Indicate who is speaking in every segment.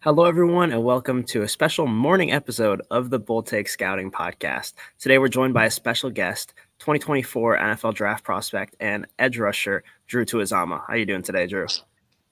Speaker 1: Hello, everyone, and welcome to a special morning episode of the Bull Take Scouting Podcast. Today, we're joined by a special guest, 2024 NFL Draft prospect and edge rusher, Drew Tuazama. How are you doing today, Drew?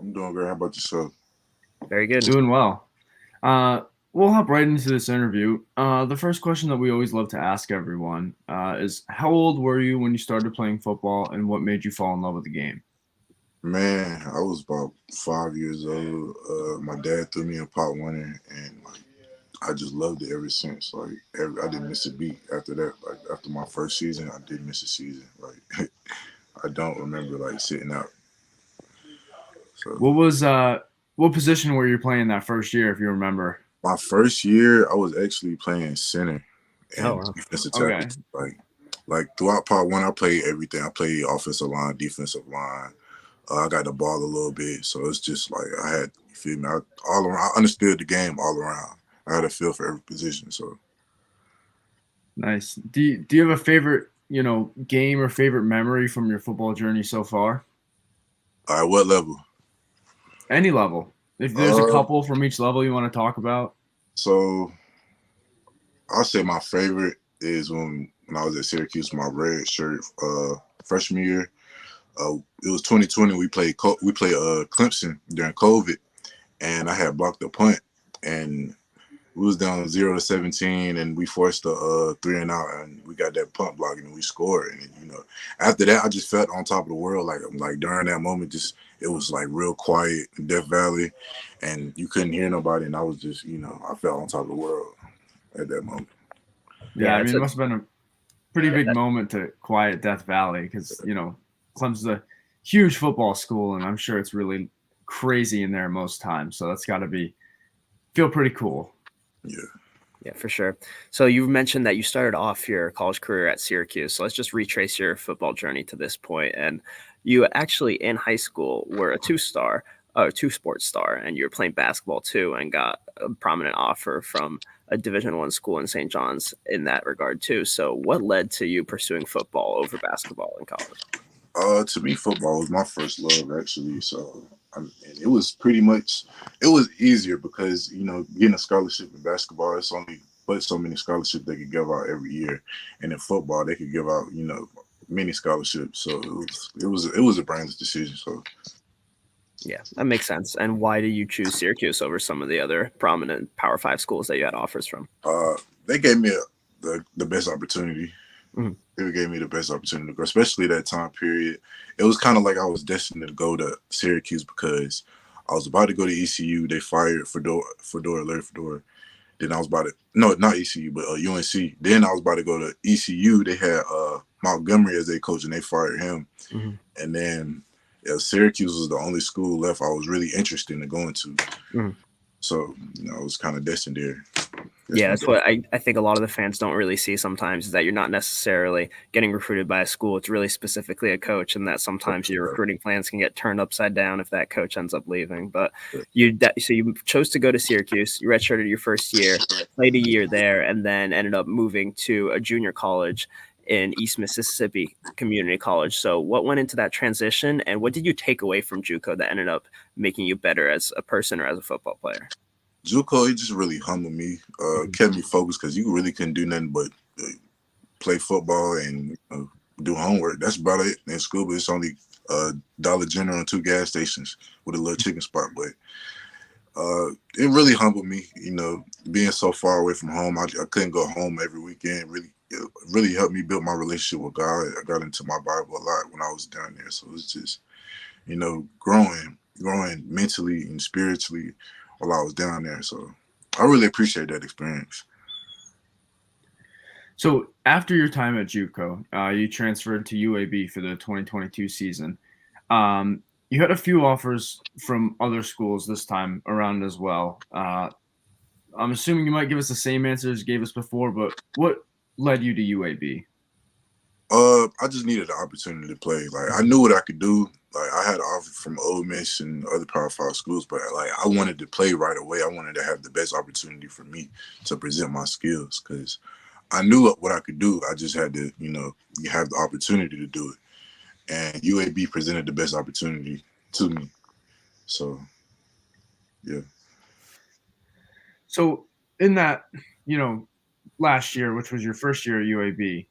Speaker 2: I'm doing great. How about yourself?
Speaker 1: Very good.
Speaker 3: Doing well. We'll hop right into this interview. The first question that we always love to ask everyone is, how old were you when you started playing football, and what made you fall in love with the game?
Speaker 2: Man, I was about 5 years old. My dad threw me in pot winner, and I just loved it ever since. I didn't miss a beat after that. Like after my first season, I didn't miss a season. Like I don't remember sitting out. So
Speaker 3: What position were you playing that first year, if you remember?
Speaker 2: my first year, I was actually playing center
Speaker 1: Oh,
Speaker 2: and
Speaker 1: wow.
Speaker 2: defensive tackle.
Speaker 3: Okay.
Speaker 2: Like throughout part one, I played everything. I played offensive line, defensive line. I got the ball a little bit, so it's just like I had, you feel me? All around, I understood the game all around. I had a feel for every position. So
Speaker 3: Nice. Do you have a favorite, game or favorite memory from your football journey so far?
Speaker 2: all right, what level?
Speaker 3: Any level. If there's a
Speaker 2: Uh,
Speaker 3: couple from each level you want to talk about.
Speaker 2: so I'll say my favorite is when I was at Syracuse, my red shirt, freshman year. It was 2020. We played Clemson during COVID, and I had blocked the punt, and we was down 0-17, and we forced a 3-and-out, and we got that punt block, and we scored. And after that, I just felt on top of the world. Like during that moment, just it was like real quiet in Death Valley, and you couldn't hear nobody, and I was just, I felt on top of the world at that moment.
Speaker 3: Yeah,
Speaker 1: Yeah,
Speaker 3: I mean, it must have been a pretty big moment to quiet Death Valley because, Clemson's a huge football school, and I'm sure it's really crazy in there most times. So that's got to feel pretty cool.
Speaker 1: Yeah, for sure. So you mentioned that you started off your college career at Syracuse. So let's just retrace your football journey to this point. And you actually in high school were a two-sport star, and you were playing basketball too, and got a prominent offer from a Division I school in St. John's in that regard too. So what led to you pursuing football over basketball in college?
Speaker 2: To me, football was my first love, actually. So and it was it was easier because, getting a scholarship in basketball, it's only but so many scholarships they could give out every year. And in football, they could give out, many scholarships. So it was a brainless decision. So
Speaker 1: Yeah, that makes sense. And why did you choose Syracuse over some of the other prominent Power Five schools that you had offers from?
Speaker 2: they gave me the best opportunity.
Speaker 1: Mhm.
Speaker 2: It gave me the best opportunity to go, especially that time period. It was kind of like I was destined to go to Syracuse because I was about to go to ECU. They fired Larry Fedora. Then I was about to, no, not ECU, but UNC. Then I was about to go to ECU. They had Montgomery as their coach, and they fired him.
Speaker 1: Mhm.
Speaker 2: And then Syracuse was the only school left I was really interested in going to.
Speaker 1: Mhm.
Speaker 2: So, I was kind of destined there.
Speaker 1: Yeah, that's what I think a lot of the fans don't really see sometimes, is that you're not necessarily getting recruited by a school. It's really specifically a coach, and that sometimes your recruiting plans can get turned upside down if that coach ends up leaving. But so you chose to go to Syracuse. You redshirted your first year, played a year there, and then ended up moving to a junior college in East Mississippi Community College. So what went into that transition, and what did you take away from JUCO that ended up making you better as a person or as a football player?
Speaker 2: JUCO, it just really humbled me, kept me focused because you really couldn't do nothing but play football and do homework. That's about it in school, but it's only Dollar General and 2 gas stations with a little chicken spot. But it really humbled me, being so far away from home. I couldn't go home every weekend. It really helped me build my relationship with God. I got into my Bible a lot when I was down there. So it's just, growing mentally and spiritually while I was down there. So I really appreciate that experience.
Speaker 3: So after your time at JUCO, you transferred to UAB for the 2022 season. You had a few offers from other schools this time around as well. I'm assuming you might give us the same answers you gave us before, but what led you to UAB?
Speaker 2: I just needed the opportunity to play. Like I knew what I could do. Like I had an offer from Ole Miss and other Power 5 schools, but I wanted to play right away. I wanted to have the best opportunity for me to present my skills because I knew what I could do. I just had to, you have the opportunity to do it. And UAB presented the best opportunity to me. So, yeah.
Speaker 3: So in that, last year, which was your first year at UAB,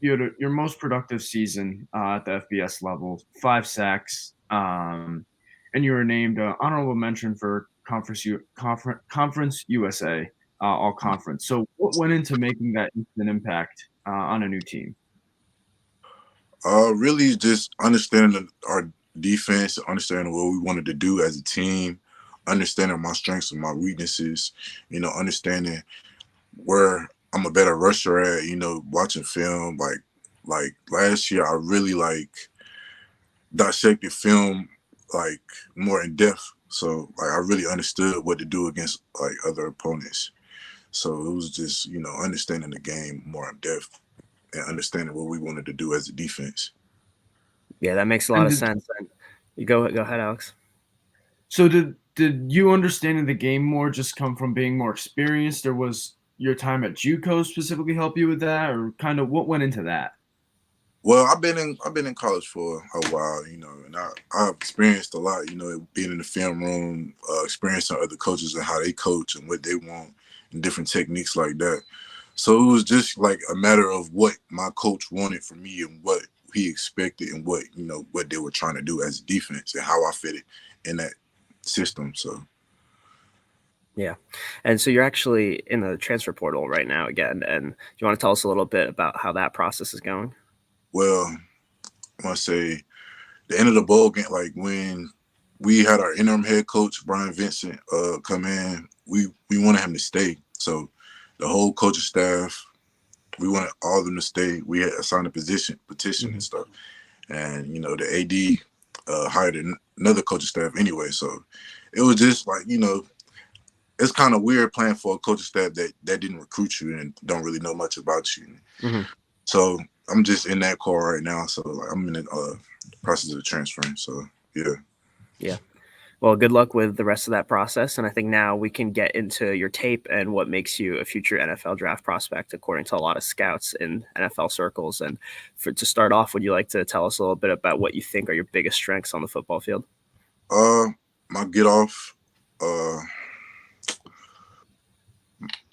Speaker 3: you had your most productive season at the FBS level, 5 sacks, and you were named honorable mention for Conference USA All Conference. So what went into making that instant impact on a new team?
Speaker 2: Really just understanding our defense, understanding what we wanted to do as a team, understanding my strengths and my weaknesses, understanding where I'm a better rusher at, watching film. Like last year I really dissected film like more in depth. So I really understood what to do against like other opponents. So it was just, understanding the game more in depth and understanding what we wanted to do as a defense.
Speaker 1: Yeah, that makes a lot of sense. And you go ahead, Alex.
Speaker 3: So did you understanding the game more just come from being more experienced, or was your time at JUCO specifically help you with that, or kind of what went into that?
Speaker 2: Well, I've been in college for a while, and I've experienced a lot, being in the film room, experiencing other coaches and how they coach and what they want and different techniques like that. So it was just like a matter of what my coach wanted from me and what he expected and what they were trying to do as a defense and how I fit it in that system. So
Speaker 1: Yeah. And so you're actually in the transfer portal right now again. And do you want to tell us a little bit about how that process is going?
Speaker 2: well, I want to say the end of the bowl game, like when we had our interim head coach Brian Vincent come in, we wanted him to stay. So the whole coaching staff, we wanted all of them to stay. We had assigned a petition and stuff, and the AD hired another coaching staff anyway. So it was just like it's kind of weird playing for a coaching staff that didn't recruit you and don't really know much about you.
Speaker 1: Mm-hmm.
Speaker 2: So I'm just in that core right now. So like I'm in the process of transferring. So yeah.
Speaker 1: Yeah. Well, good luck with the rest of that process. And I think now we can get into your tape and what makes you a future NFL draft prospect, according to a lot of scouts in NFL circles. And to start off, would you like to tell us a little bit about what you think are your biggest strengths on the football field?
Speaker 2: My get off,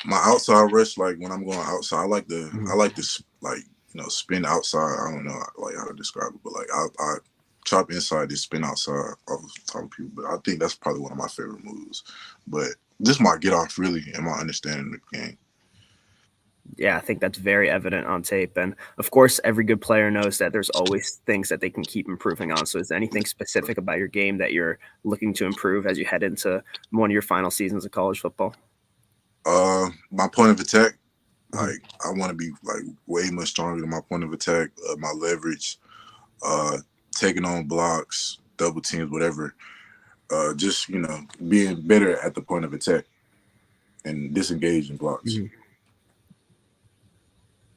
Speaker 2: my outside rush, like when I'm going outside, I like to spin outside. I don't know like how to describe it, but like I chop inside, just spin outside off the top of people. But I think that's probably one of my favorite moves. But just my get off really and my understanding of the game.
Speaker 1: Yeah, I think that's very evident on tape. And of course, every good player knows that there's always things that they can keep improving on. So is there anything specific about your game that you're looking to improve as you head into one of your final seasons of college football?
Speaker 2: My point of attack, like I want to be like way much stronger than my point of attack, my leverage, taking on blocks, double teams, whatever. Just being better at the point of attack and disengaging blocks.
Speaker 1: Mm-hmm.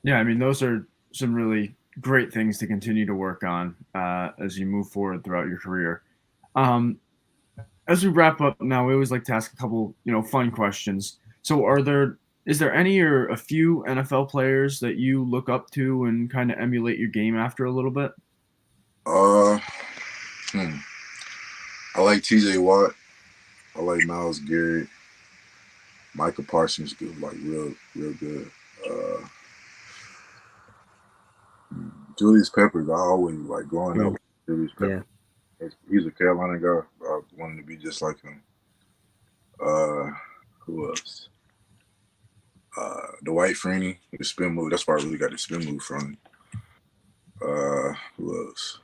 Speaker 3: Yeah, I mean, those are some really great things to continue to work on as you move forward throughout your career. As we wrap up now, we always like to ask a couple, fun questions. So is there any or a few NFL players that you look up to and kind of emulate your game after a little bit?
Speaker 2: I like TJ Watt. I like Myles Garrett. Micah Parsons good, like real good. Julius Peppers, I always like growing up. Julius Peppers. Yeah. He's a Carolina guy. I wanted to be just like him. Who else? Dwight Freeney, the spin move. That's where I really got the spin move from. Who else?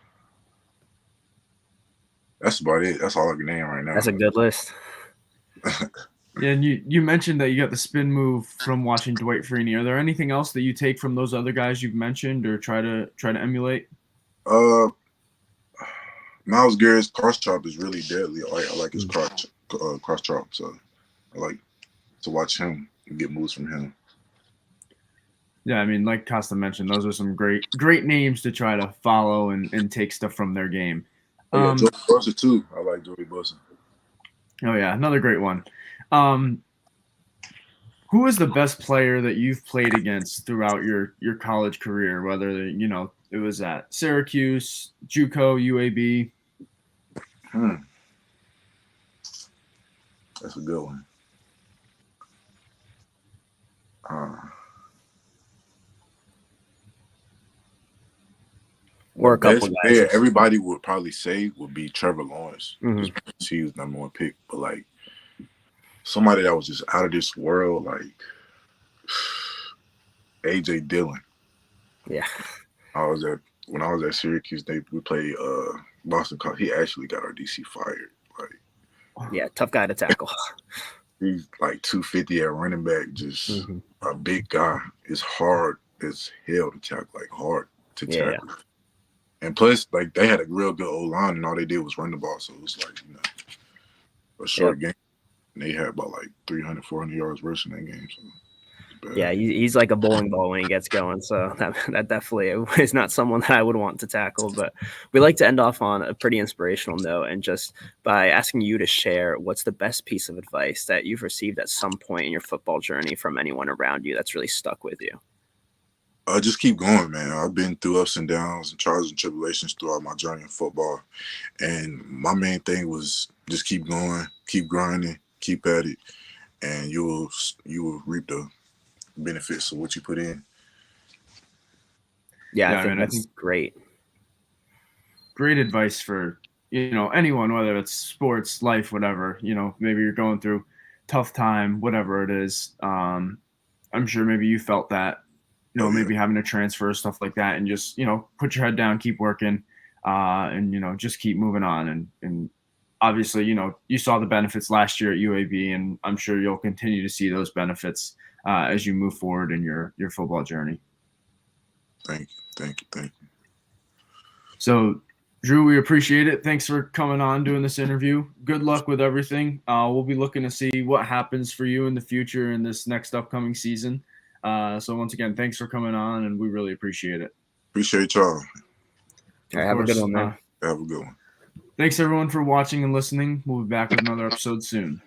Speaker 2: That's about it. That's all I can name right now.
Speaker 1: That's a good list.
Speaker 3: Yeah, and you mentioned that you got the spin move from watching Dwight Freeney. Are there anything else that you take from those other guys you've mentioned or try to emulate?
Speaker 2: Myles Garrett's cross chop is really deadly. I like his cross chop, so I like to watch him and get moves from him.
Speaker 3: Yeah, I mean, like Kosta mentioned, those are some great names to try to follow and take stuff from their game.
Speaker 2: Joey Bosa too. I like Joey Bosa.
Speaker 3: Oh yeah, another great one. Who is the best player that you've played against throughout your college career, whether it was at Syracuse, JUCO, UAB?
Speaker 2: That's a good one.
Speaker 1: Or a couple
Speaker 2: best
Speaker 1: guys.
Speaker 2: player everybody would probably say would be Trevor Lawrence,
Speaker 1: Mhm.
Speaker 2: just because he was number one pick. But like somebody that was just out of this world, like AJ Dillon.
Speaker 1: Yeah.
Speaker 2: When I was at Syracuse, we played Boston College. He actually got our DC fired. Like,
Speaker 1: Yeah, tough guy to tackle.
Speaker 2: he's like 250 at running back, just a big guy. It's hard as hell to tackle, like hard to tackle. And plus, like they had a real good O-line, and all they did was run the ball. So it was like, a short game. And they had about like 300, 400 yards rushing that game. So
Speaker 1: yeah, he's like a bowling ball when he gets going. So that definitely is not someone that I would want to tackle. But we like to end off on a pretty inspirational note, and just by asking you to share what's the best piece of advice that you've received at some point in your football journey from anyone around you that's really stuck with you.
Speaker 2: Just keep going, man. I've been through ups and downs and trials and tribulations throughout my journey in football. And my main thing was just keep going, keep grinding, keep at it, and you will reap the benefits of what you put in.
Speaker 1: Yeah, I think that's great.
Speaker 3: Great advice for, anyone, whether it's sports, life, whatever, maybe you're going through tough time, whatever it is. I'm sure maybe you felt that, maybe having to transfer, stuff like that, and just, put your head down, keep working, and, just keep moving on. And obviously, you saw the benefits last year at UAB, and I'm sure you'll continue to see those benefits as you move forward in your football journey.
Speaker 2: Thank you.
Speaker 3: So, Drew, we appreciate it. Thanks for coming on, doing this interview. Good luck with everything. We'll be looking to see what happens for you in the future in this next upcoming season. So once again, thanks for coming on, and we really appreciate it.
Speaker 2: Appreciate y'all.
Speaker 1: All right, have a good one, man.
Speaker 2: Have a good one.
Speaker 3: Thanks, everyone, for watching and listening. We'll be back with another episode soon.